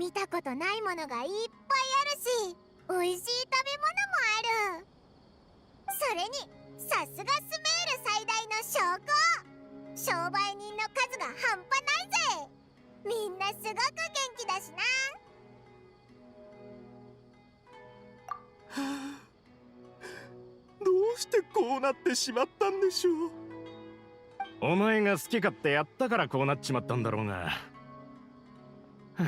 見たことないものがいっぱいあるし、美味しい食べ物もある。それにさすがスメール最大の証拠、商売人の数が半端ないぜ。みんなすごく元気だしな。はあ、どうしてこうなってしまったんでしょう。お前が好き勝手やったからこうなっちまったんだろうが、はあ、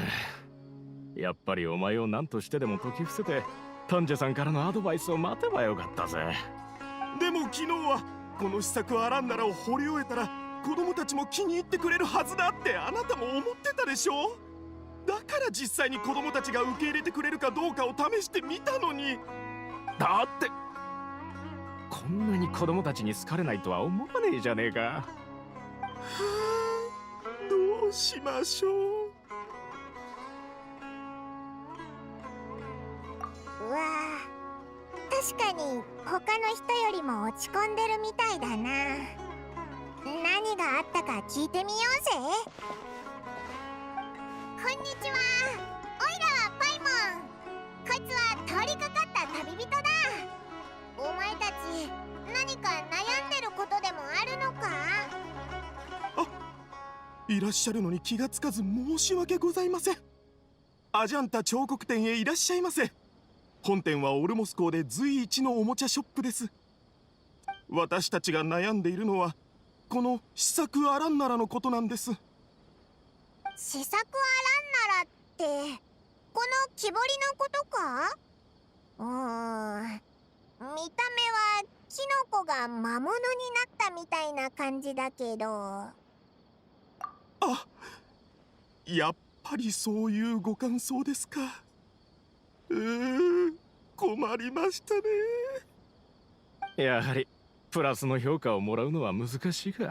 やっぱりお前を何としてでも解き伏せて丹治さんからのアドバイスを待てばよかったぜ。でも昨日はこの施策アランナラを掘り終えたら子供たちも気に入ってくれるはずだってあなたも思ってたでしょ。だから実際に子供たちが受け入れてくれるかどうかを試してみたのに。だってこんなに子供たちに好かれないとは思わねえじゃねえか。はあ、どうしましょう。うわあ、確かに他の人よりも落ち込んでるみたいだな。何があったか聞いてみようぜ。こんにちは。オイラはパイモン。こいつは通りかかった旅人だ。お前たち何か悩んでることでもあるのか？あ、いらっしゃるのに気がつかず申し訳ございません。アジャンタ彫刻店へいらっしゃいませ。本店はオルモス港で随一のおもちゃショップです。私たちが悩んでいるのはこの試作アランナラのことなんです。試作アランナラってこの木彫りのことか？見た目はキノコが魔物になったみたいな感じだけど。あ、やっぱりそういうご感想ですか。困りましたね。やはりプラスの評価をもらうのは難しいか。で、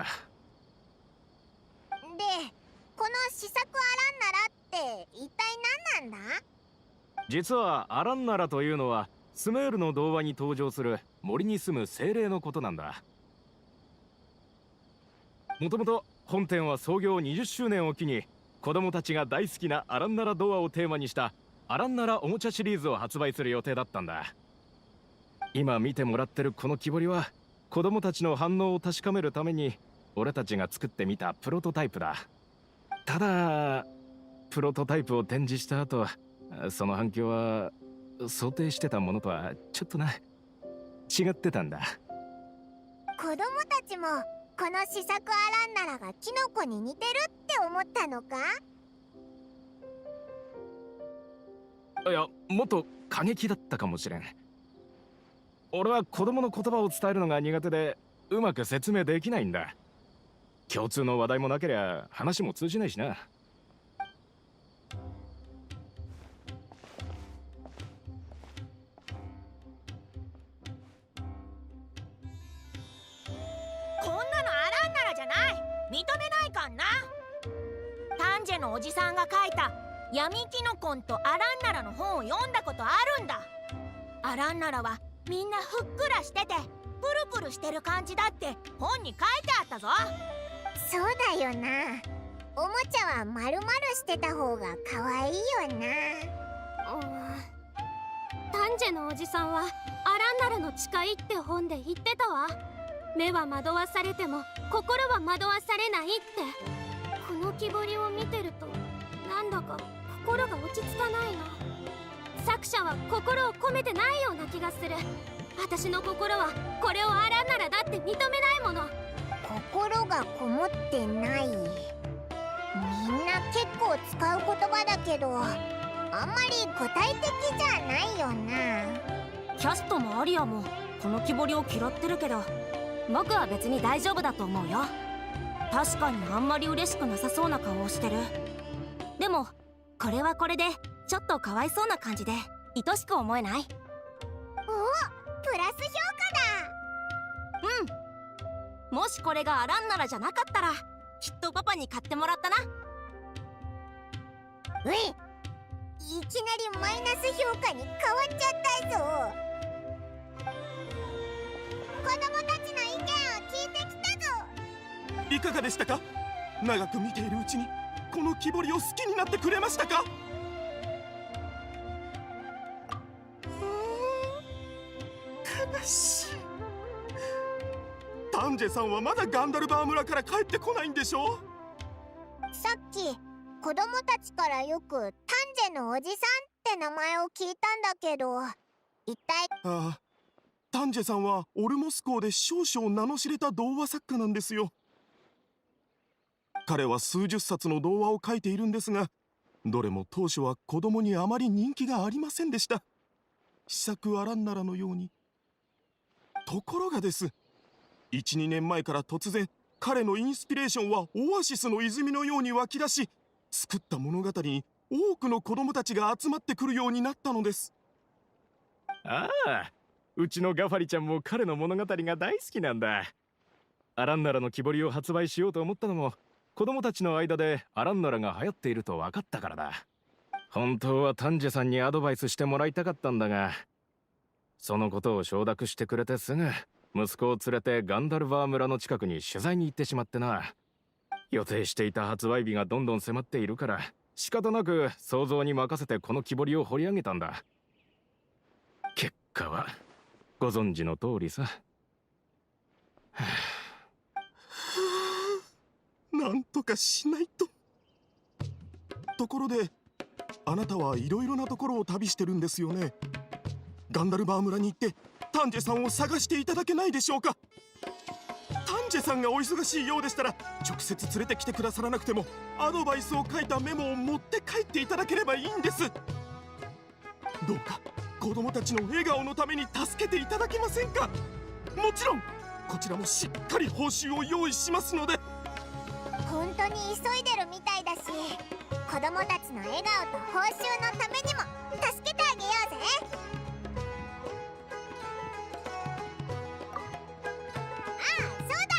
この試作アランナラって一体何なんだ？実はアランナラというのはスメールの童話に登場する森に住む精霊のことなんだ。もともと本店は創業20周年を機に子供たちが大好きなアランナラ童話をテーマにしたアランナラおもちゃシリーズを発売する予定だったんだ。今見てもらってるこの木彫りは子供たちの反応を確かめるために俺たちが作ってみたプロトタイプだ。ただプロトタイプを展示した後、その反響は想定してたものとはちょっとな違ってたんだ。子供たちもこの試作アランナラがキノコに似てるって思ったのか？いや、もっと過激だったかもしれん。俺は子供の言葉を伝えるのが苦手でうまく説明できないんだ。共通の話題もなけりゃ話も通じないしな。こんなのアランナラじゃない。認めないかんな。丹治のおじさんが書いた闇キノコンとアランナラの本を読んだことあるんだ。アランナラはみんなふっくらしててプルプルしてる感じだって本に書いてあったぞ。そうだよな。おもちゃは丸々してた方が可愛いよな。丹治のおじさんはアランナラの誓いって本で言ってたわ。目は惑わされても心は惑わされないって。この木彫りを見てるとなんだか心が落ち着かないの。作者は心を込めてないような気がする。私の心はこれをアランナラだって認めないもの。心がこもってない。みんな結構使う言葉だけどあんまり具体的じゃないよな。キャストもアリアもこの木彫りを嫌ってるけど僕は別に大丈夫だと思うよ。確かにあんまり嬉しくなさそうな顔をしてる。でもこれはこれでちょっとかわいそうな感じで愛しく思えない？お、プラス評価だ。もしこれがアランナラじゃなかったらきっとパパに買ってもらったな。いきなりマイナス評価に変わっちゃったぞ。子供たちの意見を聞いてきたぞ。いかがでしたか？長く見ているうちにこの木彫りを好きになってくれましたか？し丹治さんはまだガンダルバー村から帰ってこないんでしょ。さっき子供たちからよく丹治のおじさんって名前を聞いたんだけど、一体。ああ、丹治さんはオルモス校で少々名の知れた童話作家なんですよ。彼は数十冊の童話を書いているんですが、どれも当初は子供にあまり人気がありませんでした。試作アランナラのように。ところがです、1、2年前から突然彼のインスピレーションはオアシスの泉のように湧き出し、作った物語に多くの子供たちが集まってくるようになったのです。ああ、うちのガファリちゃんも彼の物語が大好きなんだ。アランナラの木彫りを発売しようと思ったのも、子供たちの間でアランナラが流行っていると分かったからだ。本当は丹治さんにアドバイスしてもらいたかったんだが、そのことを承諾してくれてすぐ息子を連れてガンダルバー村の近くに取材に行ってしまってな。予定していた発売日がどんどん迫っているから、仕方なく想像に任せてこの木彫りを掘り上げたんだ。結果はご存知の通りさ。なんとかしないと。ところで、あなたはいろいろなところを旅してるんですよね。ガンダルバー村に行って丹治さんを探していただけないでしょうか。丹治さんがお忙しいようでしたら直接連れてきてくださらなくても、アドバイスを書いたメモを持って帰っていただければいいんです。どうか子供たちの笑顔のために助けていただけませんか。もちろんこちらもしっかり報酬を用意しますので。本当に急いでるみたいだし、子供たちの笑顔と報酬のためにも助けてあげようぜ。ああ、そうだ。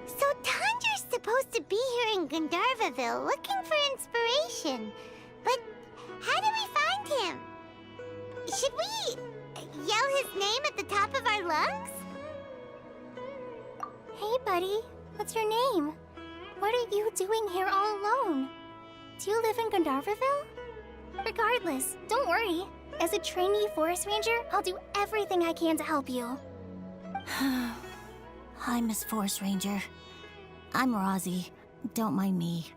So Tanger's supposed to be here in Gandharvaville looking for inspiration. But how do we find him? Should we yell his name at the top of our lungs? Hey, buddy. What's your name? What are you doing here all alone? Do you live in Gandharvaville? Regardless, don't worry. As a trainee forest ranger, I'll do everything I can to help you. Hi, Miss Forest Ranger. I'm Rosie. Don't mind me.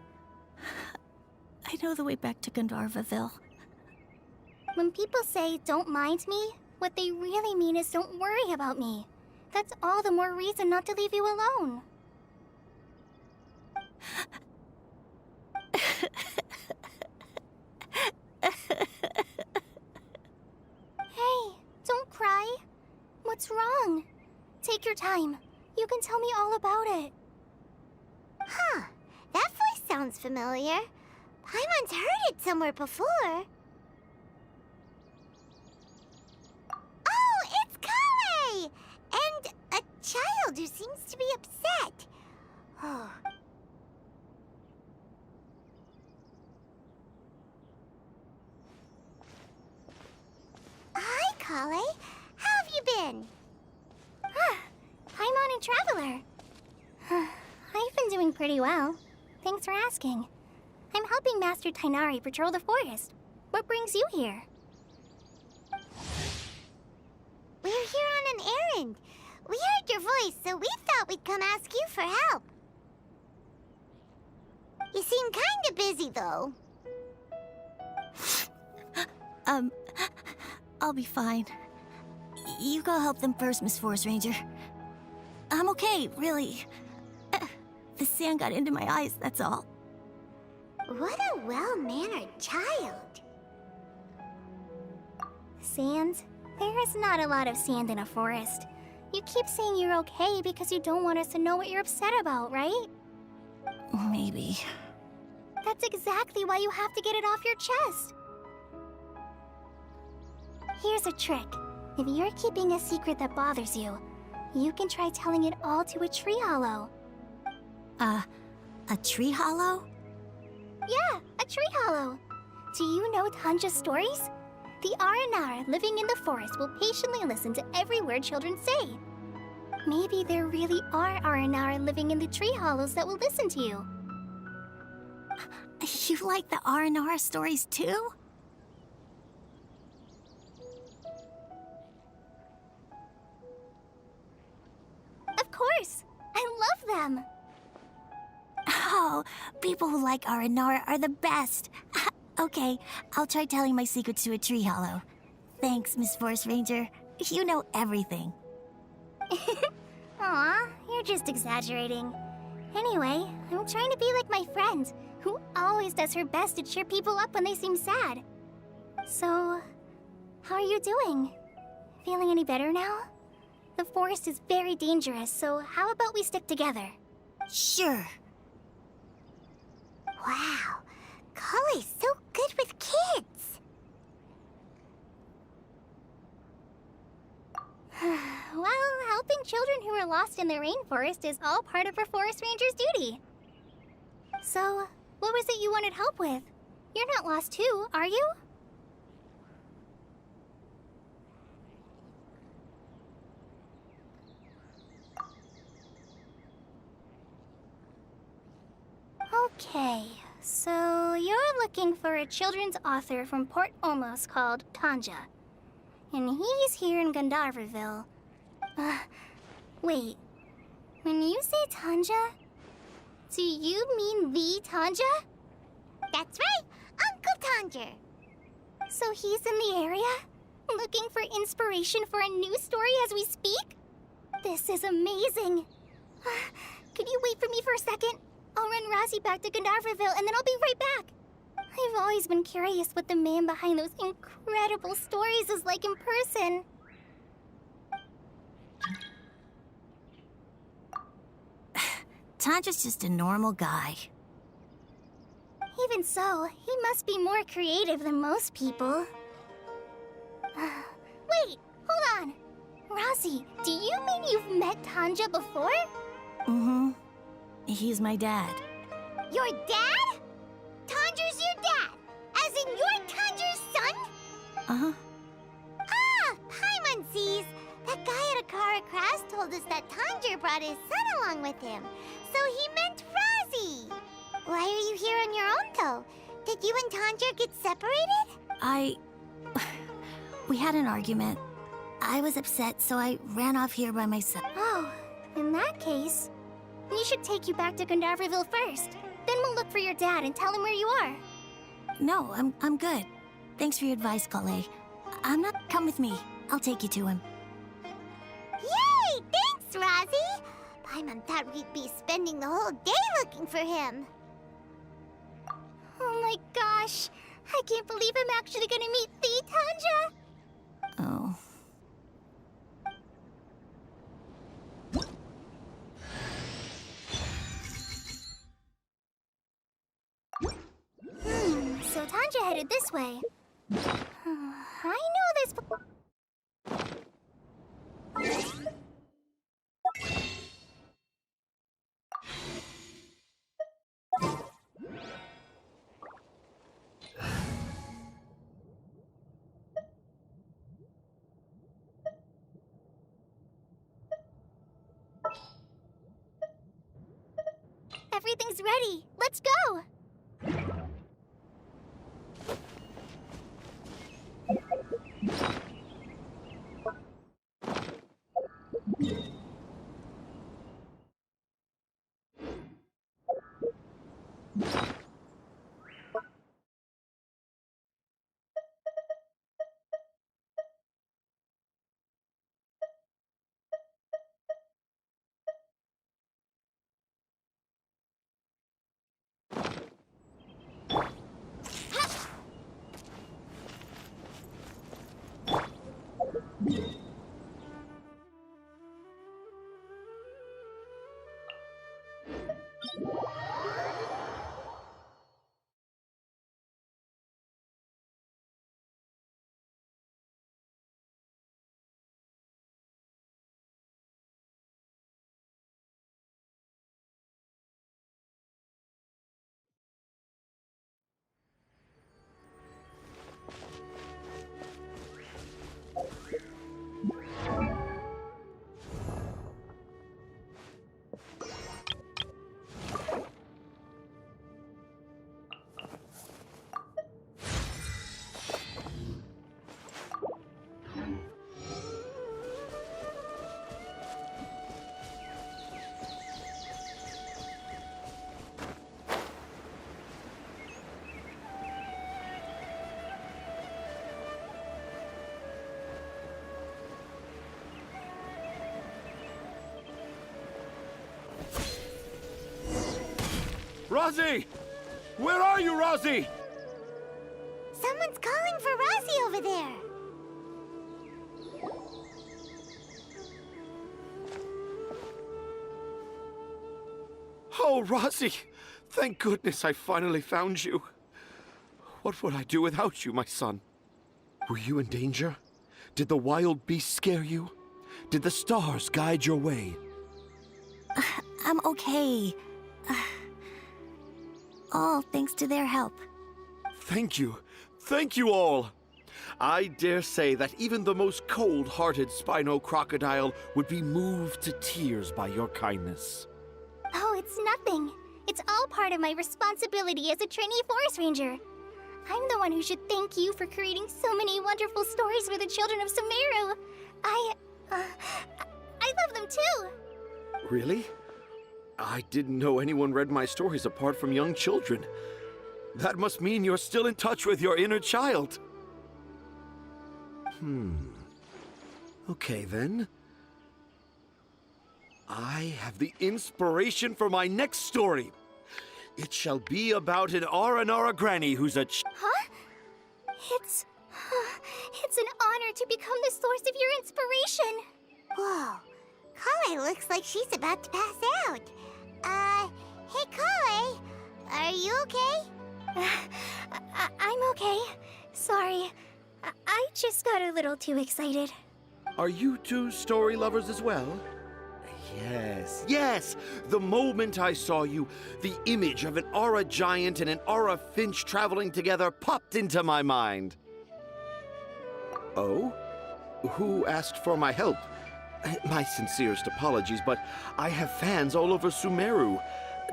I know the way back to Gandharvaville. When people say, don't mind me, what they really mean is don't worry about me. That's all the more reason not to leave you alone. Hey, don't cry. What's wrong? Take your time. You can tell me all about it. Huh, that voice sounds familiar. Paimon's heard it somewhere before. Oh, it's Kale! And a child who seems to be upset. Oh. Hi, Kale. How have you been? regular. I've been doing pretty well. Thanks for asking. I'm helping Master Tainari patrol the forest. What brings you here? We're here on an errand. We heard your voice, so we thought we'd come ask you for help. You seem kinda busy, though. I'll be fine. You go help them first, Miss Forest Ranger. I'm okay, really. The sand got into my eyes, that's all. What a well-mannered child. Sand? There is not a lot of sand in a forest. You keep saying you're okay because you don't want us to know what you're upset about, right? Maybe. That's exactly why you have to get it off your chest. Here's a trick. If you're keeping a secret that bothers you, you can try telling it all to a tree hollow. A tree hollow? Yeah, a tree hollow. Do you know Tanja's stories? The Aranara living in the forest will patiently listen to every word children say. Maybe there really are Aranara living in the tree hollows that will listen to you. You like the R&R stories too? Of course! I love them! Oh, people who like R&R are the best. Okay, I'll try telling my secrets to a tree hollow. Thanks, Miss Forest Ranger. You know everything. Aw, you're just exaggerating. Anyway, I'm trying to be like my friend, who always does her best to cheer people up when they seem sad. So, how are you doing? Feeling any better now? The forest is very dangerous, so how about we stick together? Sure. Wow, Collie's so good with kids! Well, helping children who are lost in the rainforest is all part of a forest ranger's duty. So, what was it you wanted help with? You're not lost too, are you? Okay, so you're looking for a children's author from Port Olmos called Tanja. And he's here in Gandharvaville. Wait. When you say Tanja, do you mean the Tanja? That's right, Uncle Tanja. So he's in the area, looking for inspiration for a new story as we speak? This is amazing. Could you wait for me for a second? I'll run Razzie back to Gandharvaville and then I'll be right back. I've always been curious what the man behind those incredible stories is like in person. Tanja's just a normal guy. Even so, he must be more creative than most people. Wait, hold on. Razzie, do you mean you've met Tanja before? Mm-hmm. He's my dad. Your dad? Tanja's your dad? As in you're Tanja's son? Uh-huh. Ah, Paimon sees. That guy at Akara Crash told us that Tanja brought his son along with him. So he meant Razzie. Why are you here on your own, though? Did you and Tanja get separated? We had an argument. I was upset, so I ran off here by myself. Oh, in that case, we should take you back to Gandharvaville first. Then we'll look for your dad and tell him where you are. No, I'm good. Thanks for your advice, Kale. Come with me. I'll take you to him. Yay! Thanks, Razzie! Paimon thought we'd be spending the whole day looking for him. Oh my gosh! I can't believe I'm actually gonna meet the Tanja! Oh. So Tanja headed this way. I know this. everything's ready. Let's go! Rosie! Where are you, Rosie? Someone's calling for Rosie over there. Oh, Rosie! Thank goodness I finally found you. What would I do without you, my son? Were you in danger? Did the wild beasts scare you? Did the stars guide your way? I'm okay. All thanks to their help. Thank you. Thank you all. I dare say that even the most cold-hearted Spino crocodile would be moved to tears by your kindness. Oh, it's nothing. It's all part of my responsibility as a trainee forest ranger. I'm the one who should thank you for creating so many wonderful stories for the children of Sumeru. I love them too. Really? I didn't know anyone read my stories apart from young children. That must mean you're still in touch with your inner child. Okay, then. I have the inspiration for my next story. It shall be about an Aranara granny who's a Huh? It's an honor to become the source of your inspiration. Whoa. Kale looks like she's about to pass out. Hey Kale, are you okay? I'm okay. Sorry. I just got a little too excited. Are you two story lovers as well? Yes. The moment I saw you, the image of an aura giant and an aura finch traveling together popped into my mind. Oh? Who asked for my help? My sincerest apologies, but I have fans all over Sumeru.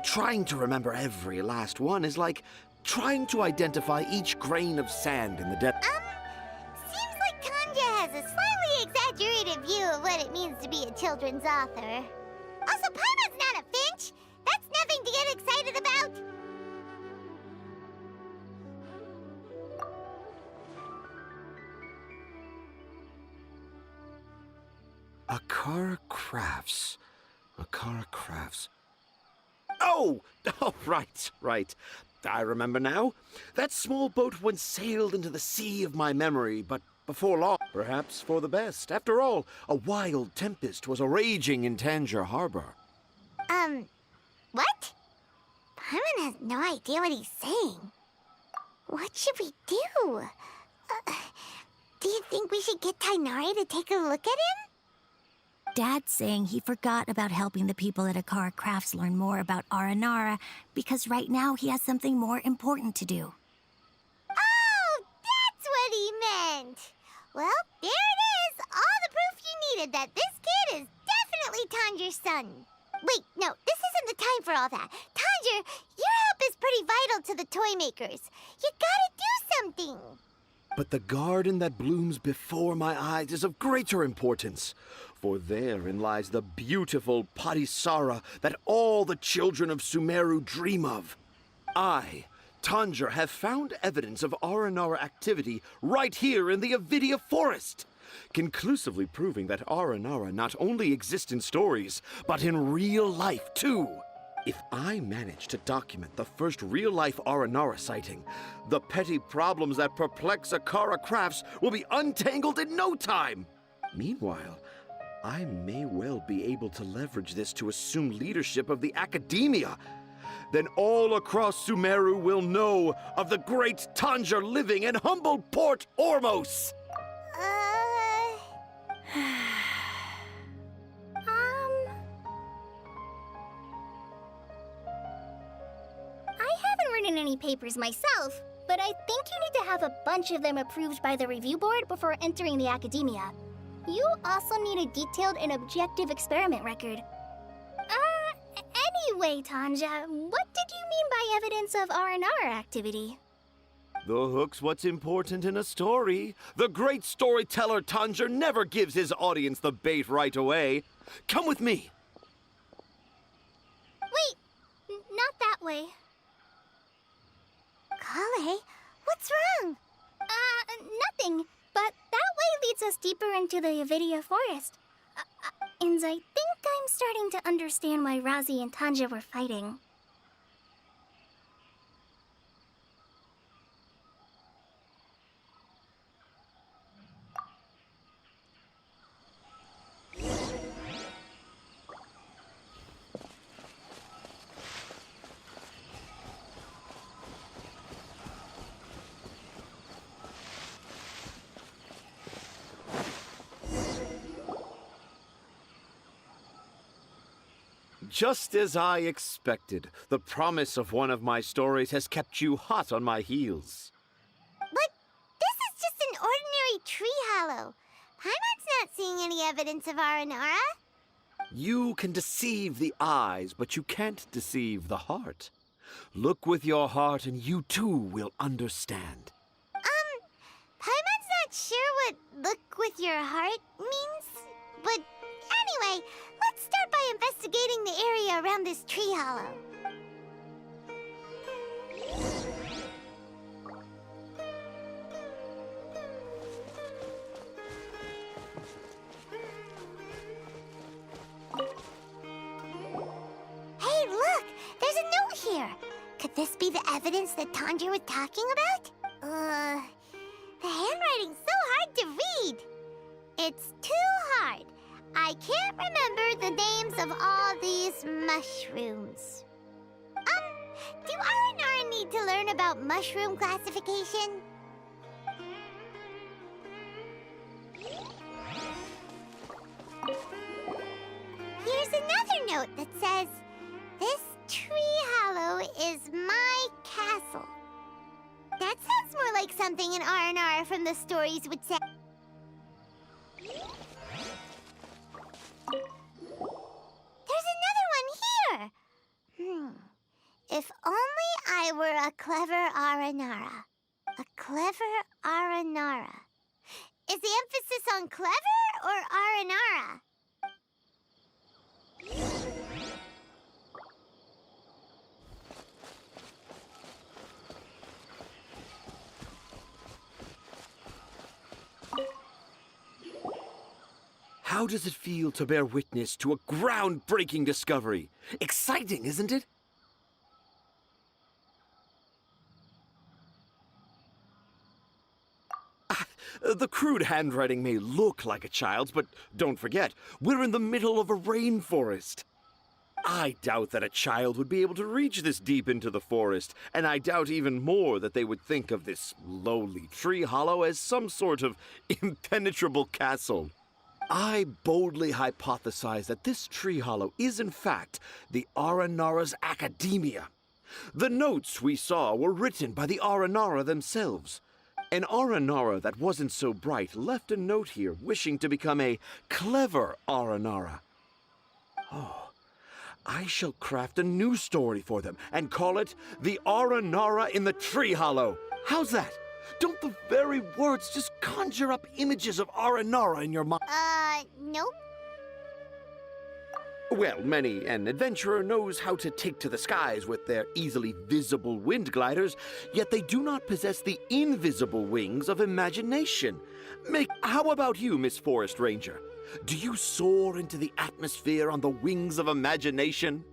Trying to remember every last one is like trying to identify each grain of sand in the depth. Seems like Tanja has a slightly exaggerated view of what it means to be a children's author. Also, Paimon's not a finch. That's nothing to get excited about. Akara Crafts. Akara Crafts. Oh, right. I remember now. That small boat once sailed into the sea of my memory, but before long, perhaps for the best. After all, a wild tempest was a-raging in Tangier Harbor. What? Paimon has no idea what he's saying. What should we do? Do you think we should get Tainari to take a look at him? Dad's saying he forgot about helping the people at Akara Crafts learn more about Aranara because right now he has something more important to do. Oh, that's what he meant! Well, there it is! All the proof you needed that this kid is definitely Tanjir's son. Wait, no, this isn't the time for all that. Tanjir your help is pretty vital to the toy makers. You gotta do something. But the garden that blooms before my eyes is of greater importance, for therein lies the beautiful Patisara that all the children of Sumeru dream of. I, Tanger, have found evidence of Aranara activity right here in the Avidia forest, conclusively proving that Aranara not only exists in stories, but in real life too. If I manage to document the first real-life Aranara sighting, the petty problems that perplex Akara Crafts will be untangled in no time. Meanwhile, I may well be able to leverage this to assume leadership of the academia. Then all across Sumeru will know of the great Tanger living in humble Port Ormos. I haven't written any papers myself, but I think you need to have a bunch of them approved by the review board before entering the academia. You also need a detailed and objective experiment record. Anyway, Tanja, what did you mean by evidence of R&R activity? The hook's what's important in a story. The great storyteller Tanger never gives his audience the bait right away. Come with me. Wait, not that way. Kale, what's wrong? Nothing. But that way leads us deeper into the Avidia forest. And I think I'm starting to understand why Razi and Tanja were fighting. Just as I expected, the promise of one of my stories has kept you hot on my heels. But this is just an ordinary tree hollow. Paimon's not seeing any evidence of Aranara. You can deceive the eyes, but you can't deceive the heart. Look with your heart and you too will understand. Paimon's not sure what look with your heart means. But anyway, let's start by investigating the area around this tree hollow. Hey, look! There's a note here! Could this be the evidence that Tanger was talking about? The handwriting's so hard to read! It's too hard. I can't remember the names of all these mushrooms. Do R&R need to learn about mushroom classification? Here's another note that says, "This tree hollow is my castle." That sounds more like something an R&R from the stories would say. There's another one here! If only I were a clever Aranara. A clever Aranara. Is the emphasis on clever or Aranara? How does it feel to bear witness to a groundbreaking discovery? Exciting, isn't it? The crude handwriting may look like a child's, but don't forget, we're in the middle of a rainforest. I doubt that a child would be able to reach this deep into the forest, and I doubt even more that they would think of this lowly tree hollow as some sort of impenetrable castle. I boldly hypothesize that this tree hollow is in fact the Aranara's academia. The notes we saw were written by the Aranara themselves. An Aranara that wasn't so bright left a note here wishing to become a clever Aranara. Oh, I shall craft a new story for them and call it The Aranara in the Tree Hollow. How's that? Don't the very words just conjure up images of Aranara in your mind? Nope. Well, many an adventurer knows how to take to the skies with their easily visible wind gliders, yet they do not possess the invisible wings of imagination. How about you, Miss Forest Ranger? Do you soar into the atmosphere on the wings of imagination?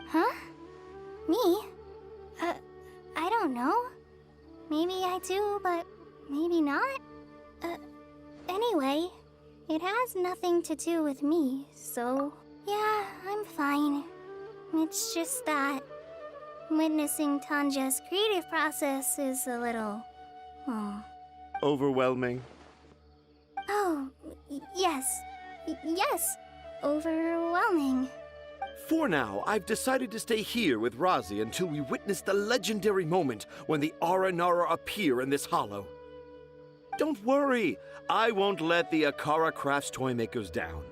Huh? Me? I don't know. Maybe I do, but maybe not. Anyway, it has nothing to do with me, so yeah, I'm fine. It's just that witnessing Tanja's creative process is a little, Overwhelming. Oh, yes. Yes, overwhelming. For now, I've decided to stay here with Razi until we witness the legendary moment when the Aranara appear in this hollow. Don't worry, I won't let the Akara Crafts toymakers down.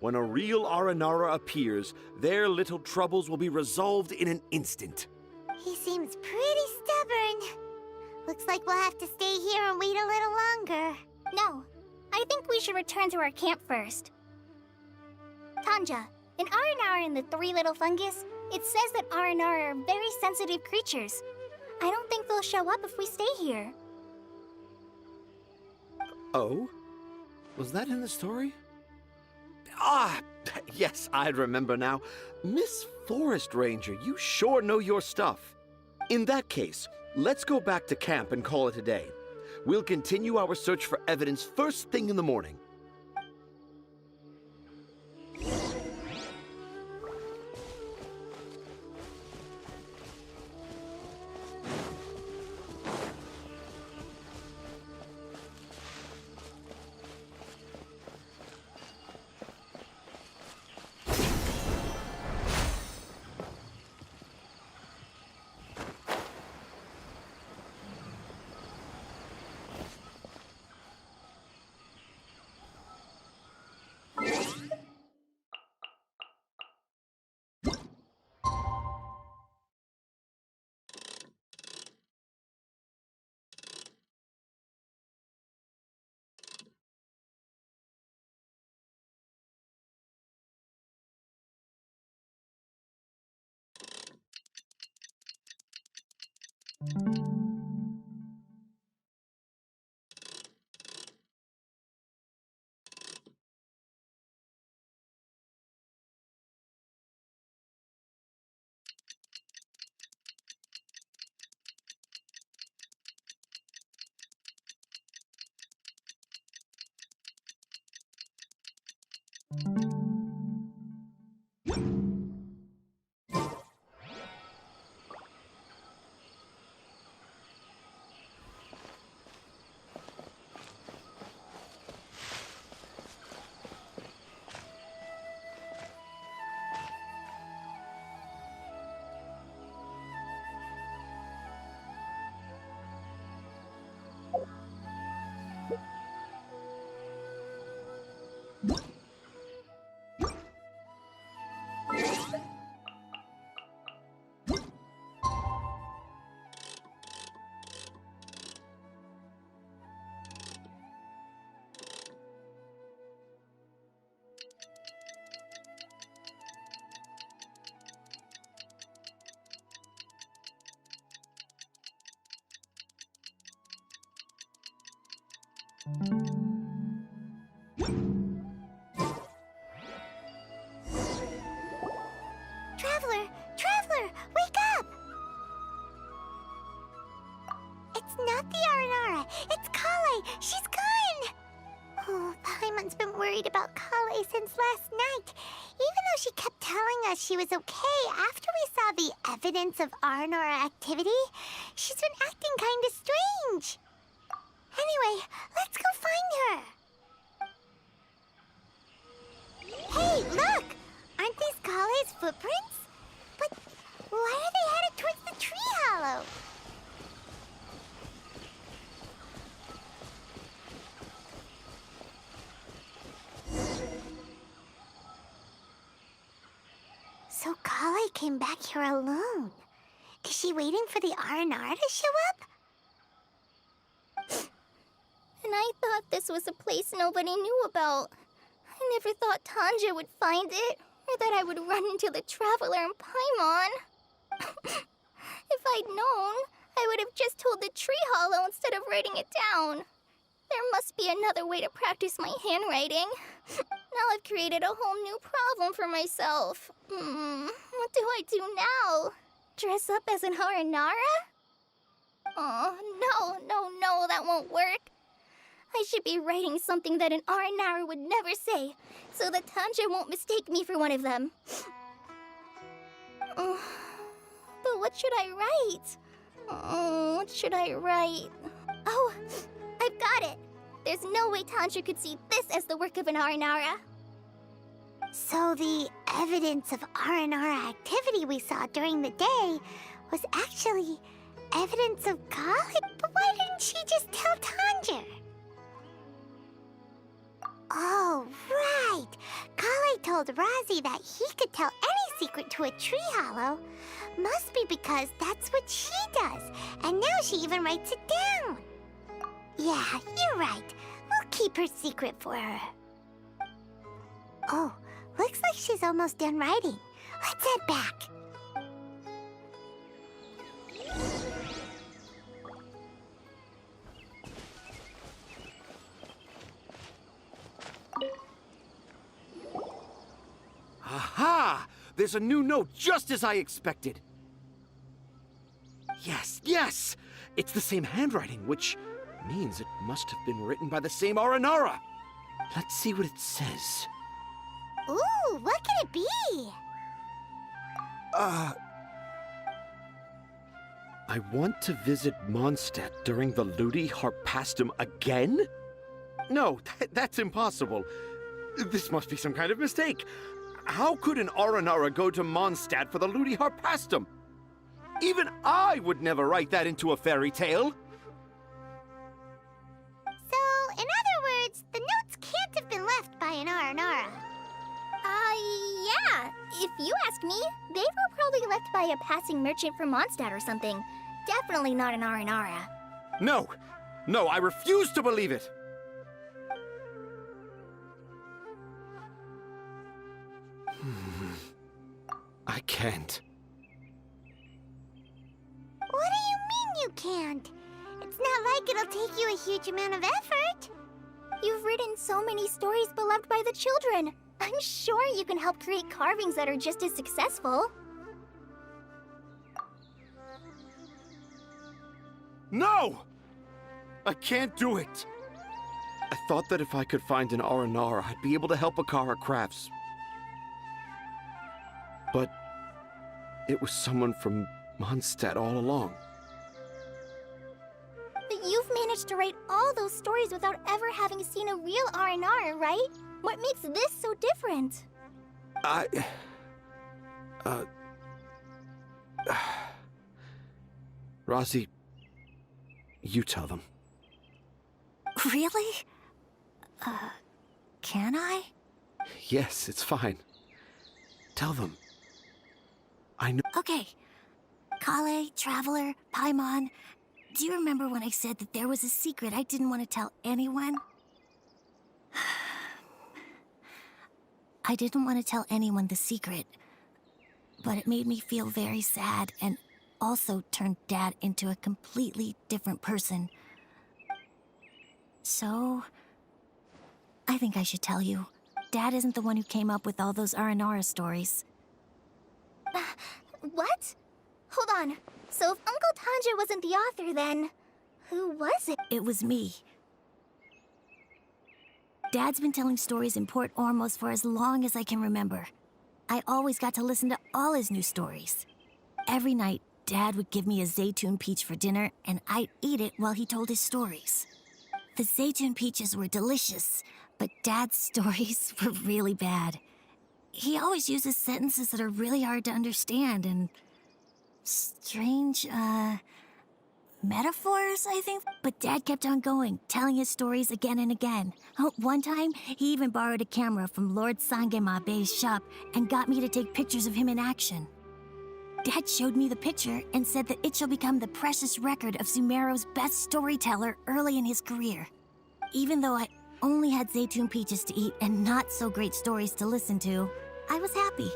When a real Aranara appears, their little troubles will be resolved in an instant. He seems pretty stubborn. Looks like we'll have to stay here and wait a little longer. No, I think we should return to our camp first. Tanja, in Aranara and the Three Little Fungus, it says that Aranara are very sensitive creatures. I don't think they'll show up if we stay here. Oh? Was that in the story? Ah, yes, I remember now. Miss Forest Ranger, you sure know your stuff. In that case, let's go back to camp and call it a day. We'll continue our search for evidence first thing in the morning. Traveler, wake up! It's not the Aranara, it's Kale! She's gone! Oh, Paimon's been worried about Kale since last night. Even though she kept telling us she was okay after we saw the evidence of Aranara activity, she's been acting kinda strange. Anyway, let's go find her. Hey, look! Aren't these Kale's footprints? But why are they headed towards the tree hollow? came back here alone. Is she waiting for the Aranara to show up? And I thought this was a place nobody knew about. I never thought Tanja would find it, or that I would run into the Traveler in Paimon. If I'd known, I would have just told the tree hollow instead of writing it down. There must be another way to practice my handwriting. Now I've created a whole new problem for myself. What do I do now? Dress up as an Aranara? Oh, no, that won't work. I should be writing something that an Aranara would never say, so that Tanja won't mistake me for one of them. But what should I write? What should I write? Oh, I've got it! There's no way Tanja could see this as the work of an Aranara. So the evidence of Aranara activity we saw during the day was actually evidence of Kale? But why didn't she just tell Tanja? Oh, right! Kale told Razi that he could tell any secret to a tree hollow. Must be because that's what she does, and now she even writes it down. Yeah, you're right. We'll keep her secret for her. Oh, looks like she's almost done writing. Let's head back. Aha! There's a new note just as I expected. Yes! It's the same handwriting, which means it must have been written by the same Aranara. Let's see what it says. Ooh, what could it be? I want to visit Mondstadt during the Ludi Harpastum again? No, that's impossible. This must be some kind of mistake. How could an Aranara go to Mondstadt for the Ludi Harpastum? Even I would never write that into a fairy tale. So, in other words, the notes can't have been left by an Aranara. Yeah. If you ask me, they were probably left by a passing merchant from Mondstadt or something. Definitely not an Aranara. No, I refuse to believe it. I can't. What do you mean you can't? It's not like it'll take you a huge amount of effort. You've written so many stories beloved by the children. I'm sure you can help create carvings that are just as successful. No! I can't do it. I thought that if I could find an Aranara, I'd be able to help Akara Crafts. But it was someone from Mondstadt all along. But you've managed to write all those stories without ever having seen a real Aranara, right? What makes this so different? Razi, you tell them. Really? Can I? Yes, it's fine. Tell them. I know. Okay. Kale, Traveler, Paimon, do you remember when I said that there was a secret I didn't want to tell anyone? I didn't want to tell anyone the secret, but it made me feel very sad and also turned Dad into a completely different person. So, I think I should tell you. Dad isn't the one who came up with all those Aranara stories. What? Hold on. So if Uncle Tanja wasn't the author, then who was it? It was me. Dad's been telling stories in Port Ormos for as long as I can remember. I always got to listen to all his new stories. Every night, Dad would give me a Zaytun peach for dinner, and I'd eat it while he told his stories. The Zaytun peaches were delicious, but Dad's stories were really bad. He always uses sentences that are really hard to understand and strange, metaphors, I think. But Dad kept on going, telling his stories again and again. Oh, one time, he even borrowed a camera from Lord Sangema Bey's shop and got me to take pictures of him in action. Dad showed me the picture and said that it shall become the precious record of Sumeru's best storyteller early in his career. Even though I only had Zaytun peaches to eat and not so great stories to listen to, I was happy.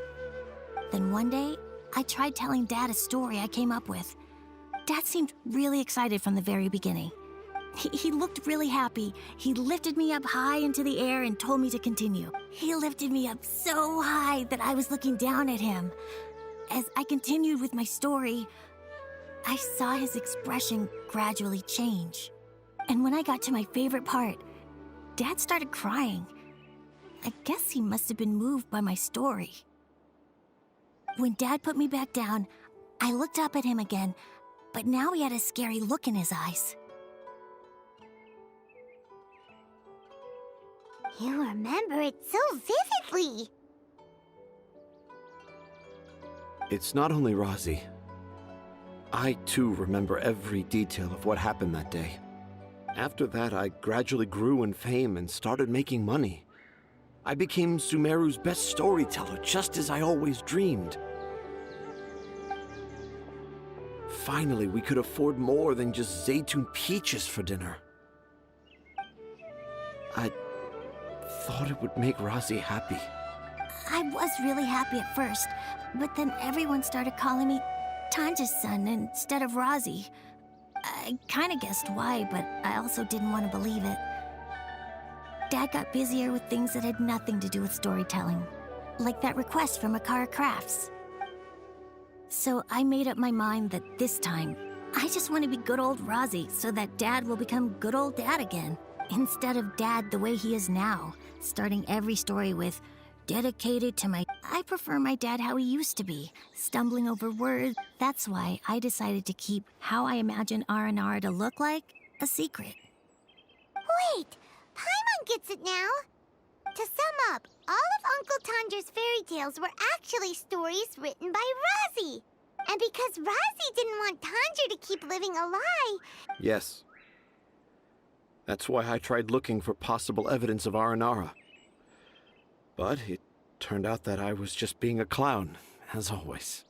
Then one day, I tried telling Dad a story I came up with. Dad seemed really excited from the very beginning. He looked really happy. He lifted me up high into the air and told me to continue. He lifted me up so high that I was looking down at him. As I continued with my story, I saw his expression gradually change. And when I got to my favorite part, Dad started crying. I guess he must have been moved by my story. When Dad put me back down, I looked up at him again, but now he had a scary look in his eyes. You remember it so vividly. It's not only Razi. I too remember every detail of what happened that day. After that, I gradually grew in fame and started making money. I became Sumeru's best storyteller, just as I always dreamed. Finally, we could afford more than just Zaytun peaches for dinner. I thought it would make Razi happy. I was really happy at first, but then everyone started calling me Tanja's son instead of Razi. I kinda guessed why, but I also didn't want to believe it. Dad got busier with things that had nothing to do with storytelling, like that request from Akara Crafts. So I made up my mind that this time, I just want to be good old Razi so that Dad will become good old Dad again, instead of Dad the way he is now, starting every story with, dedicated to my... I prefer my dad how he used to be, stumbling over words. That's why I decided to keep how I imagine Aranara to look like a secret. Wait, Paimon gets it now. To sum up, all of Uncle Tanja's fairy tales were actually stories written by Razi. And because Razi didn't want Tanja to keep living a lie... Yes. That's why I tried looking for possible evidence of Aranara. But it turned out that I was just being a clown, as always.